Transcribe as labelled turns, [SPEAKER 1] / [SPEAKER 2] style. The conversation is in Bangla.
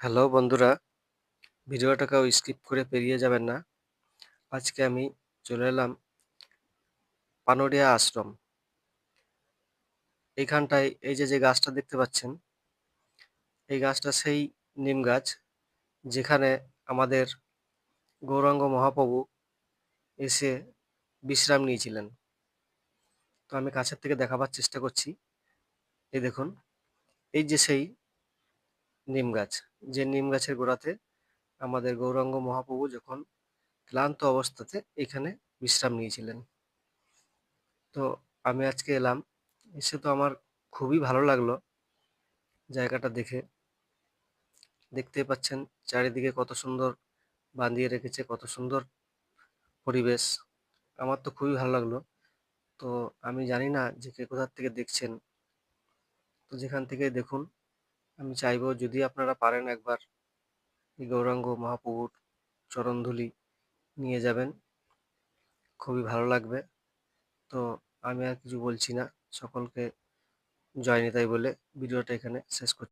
[SPEAKER 1] হ্যালো বন্ধুরা, ভিডিওটা কেউ স্কিপ করে পেরিয়ে যাবেন না। আজকে আমি চলে এলাম পানোরিয়া আশ্রম। এইখানটায় এই যে গাছটা দেখতে পাচ্ছেন, এই গাছটা সেই নিম গাছ যেখানে আমাদের গৌরাঙ্গ মহাপ্রভু এসে বিশ্রাম নিয়েছিলেন। তো আমি কাছের থেকে দেখাবার চেষ্টা করছি। এই দেখুন, এই যে সেই নিম গাছ, যে নিম গাছের গোড়াতে আমাদের গৌরাঙ্গ মহাপ্রভু যখন ক্লান্ত অবস্থাতে এখানে বিশ্রাম নিয়েছিলেন। তো আমি আজকে এলাম, এসে তো আমার খুবই ভালো লাগলো জায়গাটা দেখে। দেখতেই পাচ্ছেন চারিদিকে কত সুন্দর বাঁধিয়ে রেখেছে, কত সুন্দর পরিবেশ। আমার তো খুবই ভালো লাগলো। তো আমি জানি না যে কে কোথা থেকে দেখছেন, তো যেখান থেকে দেখুন, আমি চাইবো যদি আপনারা পারেন একবার এই গৌরাঙ্গ মহাপ্রভুর চরণধুলি নিয়ে যাবেন, খুবই ভালো লাগবে। তো আমি আর কিছু বলছি না, সকলকে জয় নিতাই বলে ভিডিওটা এখানে শেষ করছি।